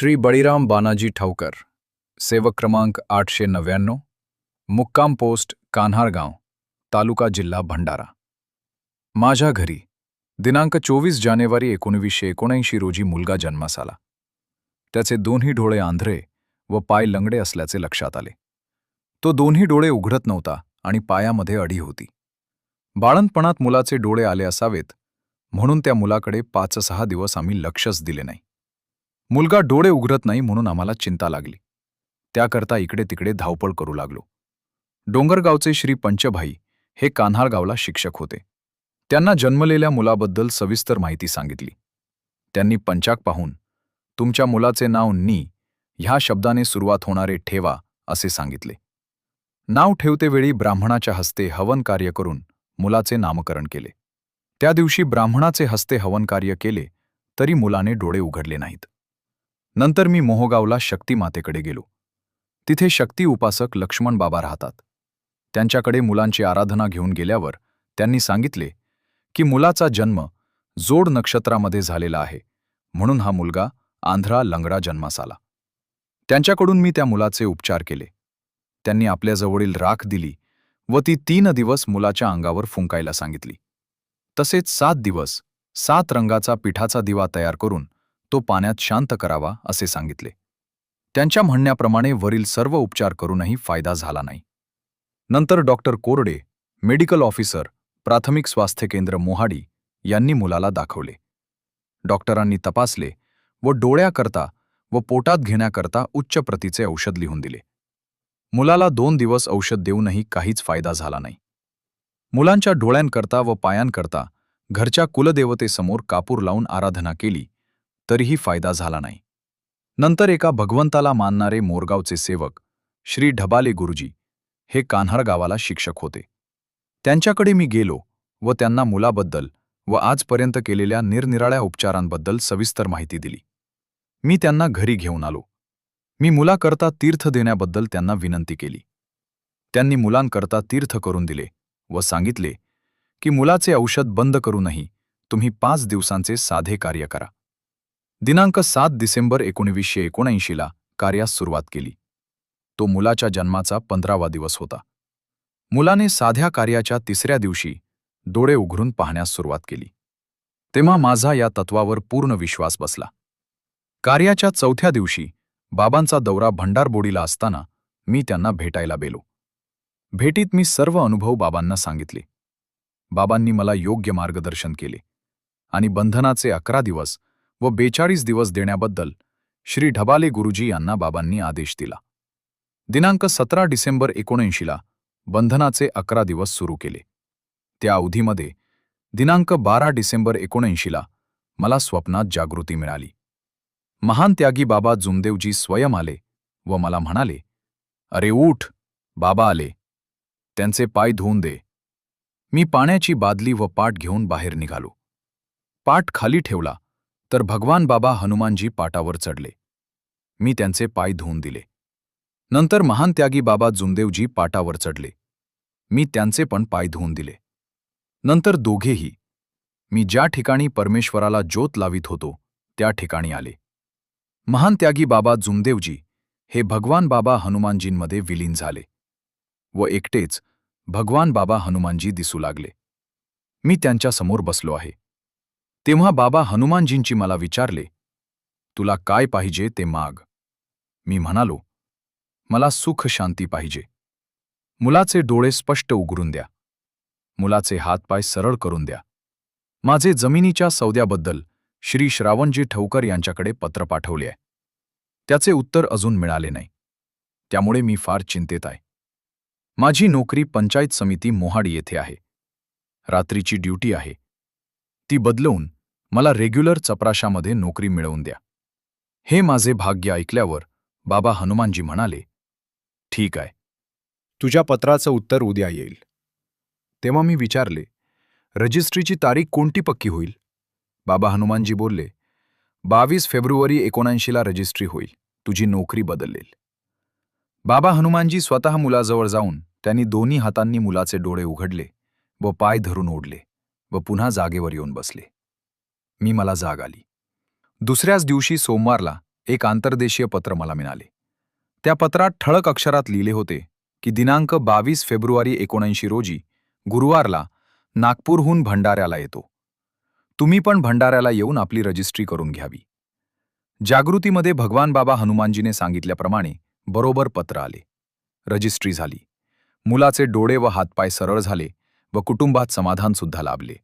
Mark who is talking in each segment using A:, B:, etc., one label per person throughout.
A: श्री बळीराम बानाजी ठावकर, सेवक क्रमांक 899, मुक्काम पोस्ट कान्हारगाव, तालुका जिल्हा भंडारा. माझ्या घरी दिनांक 24 जानेवारी 1979 रोजी मुलगा जन्मास आला. त्याचे दोन्ही डोळे आंधळे व पाय लंगडे असल्याचे लक्षात आले. तो दोन्ही डोळे उघडत नव्हता आणि पायामध्ये अडी होती. बाळंतपणात मुलाचे डोळे आले असावेत म्हणून त्या मुलाकडे 5-6 दिवस आम्ही लक्षच दिले नाही. मुलगा डोळे उघडत नाही म्हणून आम्हाला चिंता लागली. त्याकरता इकडे तिकडे धावपळ करू लागलो. डोंगरगावचे श्री पंचभाई हे कान्हारगावला शिक्षक होते. त्यांना जन्मलेल्या मुलाबद्दल सविस्तर माहिती सांगितली. त्यांनी पंचाक पाहून तुमच्या मुलाचे नाव नी ह्या शब्दाने सुरुवात होणारे ठेवा असे सांगितले. नाव ठेवतेवेळी ब्राह्मणाच्या हस्ते हवन कार्य करून मुलाचे नामकरण केले. त्या दिवशी ब्राह्मणाचे हस्ते हवन कार्य केले तरी मुलाने डोळे उघडले नाहीत. नंतर मी मोहोगावला शक्ती मातेकडे गेलो. तिथे शक्ती उपासक लक्ष्मण बाबा राहतात. त्यांच्याकडे मुलांची आराधना घेऊन गेल्यावर त्यांनी सांगितले की मुलाचा जन्म जोड नक्षत्रामध्ये झालेला आहे म्हणून हा मुलगा आंधळा लंगडा जन्मास आला. त्यांच्याकडून मी त्या मुलाचे उपचार केले. त्यांनी आपल्याजवळील राख दिली व ती 3 दिवस मुलाच्या अंगावर फुंकायला सांगितली. तसेच 7 दिवस 7 रंगाचा पिठाचा दिवा तयार करून तो पाण्यात शांत करावा असे सांगितले. त्यांच्या म्हणण्याप्रमाणे वरील सर्व उपचार करूनही फायदा झाला नाही. नंतर डॉक्टर कोरडे, मेडिकल ऑफिसर, प्राथमिक स्वास्थ्य केंद्र मोहाडी यांनी मुलाला दाखवले. डॉक्टरांनी तपासले व डोळ्याकरता व पोटात घेण्याकरता उच्च प्रतीचे औषध लिहून दिले. मुलाला 2 दिवस औषध देऊनही काहीच फायदा झाला नाही. मुलांच्या डोळ्यांकरता व पायांकरता घरच्या कुलदेवतेसमोर कापूर लावून आराधना केली तरीही फायदा झाला नाही. नंतर एका भगवंताला मानणारे मोरगावचे सेवक श्री ढबाले गुरुजी हे कान्हार गावाला शिक्षक होते. त्यांच्याकडे मी गेलो व त्यांना मुलाबद्दल व आजपर्यंत केलेल्या निरनिराळ्या उपचारांबद्दल सविस्तर माहिती दिली. मी त्यांना घरी घेऊन आलो. मी मुलाकरता तीर्थ देण्याबद्दल त्यांना विनंती केली. त्यांनी मुलांकरता तीर्थ करून दिले व सांगितले की मुलाचे औषध बंद करूनही तुम्ही 5 दिवसांचे साधे कार्य करा. दिनांक 7 डिसेंबर 1979 ला कार्यास सुरुवात केली. तो मुलाच्या जन्माचा 15वा दिवस होता. मुलाने साध्या कार्याच्या 3ऱ्या दिवशी डोळे उघडून पाहण्यास सुरुवात केली. तेव्हा माझा या तत्वावर पूर्ण विश्वास बसला. कार्याच्या 4थ्या दिवशी बाबांचा दौरा भंडारबोडीला असताना मी त्यांना भेटायला गेलो. भेटीत मी सर्व अनुभव बाबांना सांगितले. बाबांनी मला योग्य मार्गदर्शन केले आणि बंधनाचे 11 दिवस व 42 दिवस देण्याबद्दल श्री ढबाले गुरुजी यांना बाबांनी आदेश दिला. दिनांक 17 डिसेंबर 1979 ला बंधनाचे 11 दिवस सुरू केले. त्या अवधीमध्ये दिनांक 12 डिसेंबर 1979 ला मला स्वप्नात जागृती मिळाली. महान त्यागी बाबा जुमदेवजी स्वयं आले व मला म्हणाले, "अरे उठ, बाबा आले. त्यांचे पाय धुवून दे." मी पाण्याची बादली व पाट घेऊन बाहेर निघालो. पाट खाली ठेवला तर भगवान बाबा हनुमानजी पाटावर चढले. मी त्यांचे पाय धुवून दिले. नंतर महान त्यागी बाबा जुमदेवजी पाटावर चढले. मी त्यांचे पण पाय धुवून दिले. नंतर दोघेही मी ज्या ठिकाणी परमेश्वराला ज्योत लावित होतो त्या ठिकाणी आले. महान त्यागी बाबा जुमदेवजी हे भगवान बाबा हनुमानजींमध्ये विलीन झाले व एकटेच भगवान बाबा हनुमानजी दिसू लागले. मी त्यांच्यासमोर बसलो आहे. तेव्हा बाबा हनुमानजींची मला विचारले, "तुला काय पाहिजे ते माग." मी म्हणालो, "मला सुख शांती पाहिजे. मुलाचे डोळे स्पष्ट उघडून द्या. मुलाचे हातपाय सरळ करून द्या." माझे जमिनीच्या सौद्याबद्दल श्री श्रावणजी ठावकर यांच्याकडे पत्र पाठवले आहे. त्याचे उत्तर अजून मिळाले नाही. त्यामुळे मी फार चिंतेत आहे. माझी नोकरी पंचायत समिती मोहाडी येथे आहे. रात्रीची ड्युटी आहे. ती बदलवून मला रेग्युलर चपराशामध्ये नोकरी मिळवून द्या. हे माझे भाग्य ऐकल्यावर बाबा हनुमानजी म्हणाले, "ठीक आहे. तुझ्या पत्राचं उत्तर उद्या येईल." तेव्हा मी विचारले, "रजिस्ट्रीची तारीख कोणती पक्की होईल?" बाबा हनुमानजी बोलले, 22 फेब्रुवारी 1979 ला रजिस्ट्री होईल. तुझी नोकरी बदलेल. बाबा हनुमानजी स्वतः मुलाजवळ जाऊन त्यांनी दोन्ही हातांनी मुलाचे डोळे उघडले व पाय धरून ओढले व पुन्हा जागेवर येऊन बसले. मला जाग आली. दुसऱ्याच दिवशी सोमवारला एक आंतरदेशीय पत्र मला मिळाले. त्या पत्रात ठळक अक्षरात लिहिले होते की दिनांक 22 फेब्रुवारी 1979 रोजी गुरुवारला नागपूरहून भंडाऱ्याला येतो. तुम्ही पण भंडाऱ्याला येऊन आपली रजिस्ट्री करून घ्यावी. जागृतीमध्ये भगवान बाबा हनुमानजीने सांगितल्याप्रमाणे बरोबर पत्र आले. रजिस्ट्री झाली. मुलाचे डोळे व हातपाय सरळ झाले व कुटुंबात समाधान सुद्धा लाभले.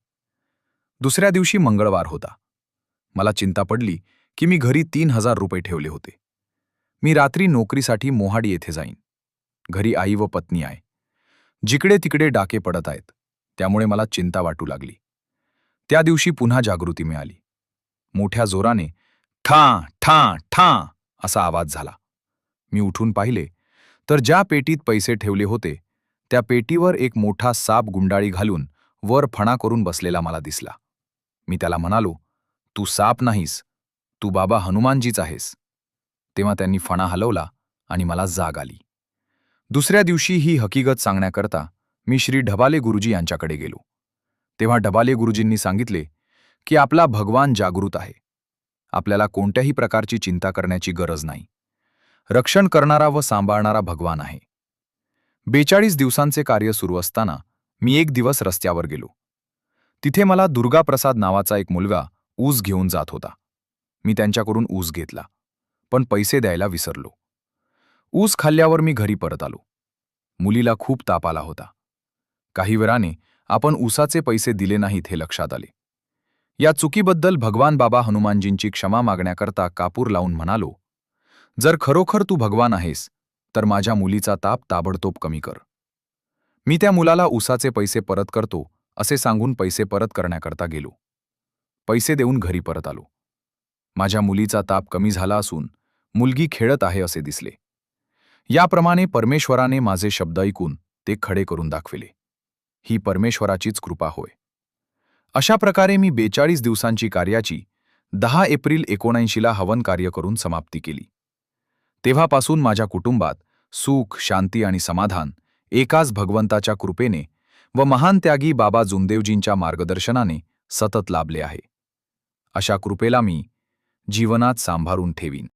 A: दुसऱ्या दिवशी मंगळवार होता. मला चिंता पडली की मी घरी 3,000 रुपये ठेवले होते. मी रात्री नोकरीसाठी मोहाडी येथे जाईन. घरी आई व पत्नी आहे. जिकडे तिकडे डाके पडत आहेत, त्यामुळे मला चिंता वाटू लागली. त्या दिवशी पुन्हा जागृती मिळाली. मोठ्या जोराने ठा ठा ठा असा आवाज झाला. मी उठून पाहिले तर ज्या पेटीत पैसे ठेवले होते त्या पेटीवर एक मोठा साप गुंडाळी घालून वर फणा करून बसलेला मला दिसला. मी त्याला म्हणालो, तू साप नाहीस, तू बाबा हनुमानजीच आहेस. तेव्हा त्यांनी फणा हलवला आणि मला जाग आली. दुसऱ्या दिवशी ही हकीकत सांगण्याकरता मी श्री ढबाले गुरुजी यांच्याकडे गेलो. तेव्हा ढबाले गुरुजींनी सांगितले की आपला भगवान जागृत आहे. आपल्याला कोणत्याही प्रकारची चिंता करण्याची गरज नाही. रक्षण करणारा व सांभाळणारा भगवान आहे. 42 दिवसांचे कार्य सुरू असताना मी एक दिवस रस्त्यावर गेलो. तिथे मला दुर्गाप्रसाद नावाचा एक मुलगा ऊस घेऊन जात होता. मी त्यांच्याकडून ऊस घेतला, पण पैसे द्यायला विसरलो. ऊस खाल्ल्यावर मी घरी परत आलो. मुलीला खूप ताप आला होता. काही वेळाने आपण ऊसाचे पैसे दिले नाहीत हे लक्षात आले. या चुकीबद्दल भगवान बाबा हनुमानजींची क्षमा मागण्याकरता कापूर लावून म्हणालो, जर खरोखर तू भगवान आहेस तर माझ्या मुलीचा ताप ताबडतोब कमी कर. मी त्या मुलाला ऊसाचे पैसे परत करतो असे सांगून पैसे परत करण्याकरता गेलो. पैसे देऊन घरी परत आलो. माझ्या मुलीचा ताप कमी झाला असून मुलगी खेळत आहे असे दिसले. याप्रमाणे परमेश्वराने माझे शब्द ऐकून ते खडे करून दाखविले. ही परमेश्वराचीच कृपा होय. अशा प्रकारे मी 42 दिवसांची कार्याची 10 एप्रिल 1979 हवन कार्य करून समाप्ती केली. तेव्हापासून माझ्या कुटुंबात सुख, शांती आणि समाधान एकाच भगवंताच्या कृपेने व महान त्यागी बाबा जुमदेवजींच्या मार्गदर्शनाने सतत लाभले आहे. अशा कृपेला मी जीवनात सांभाळून ठेवीन.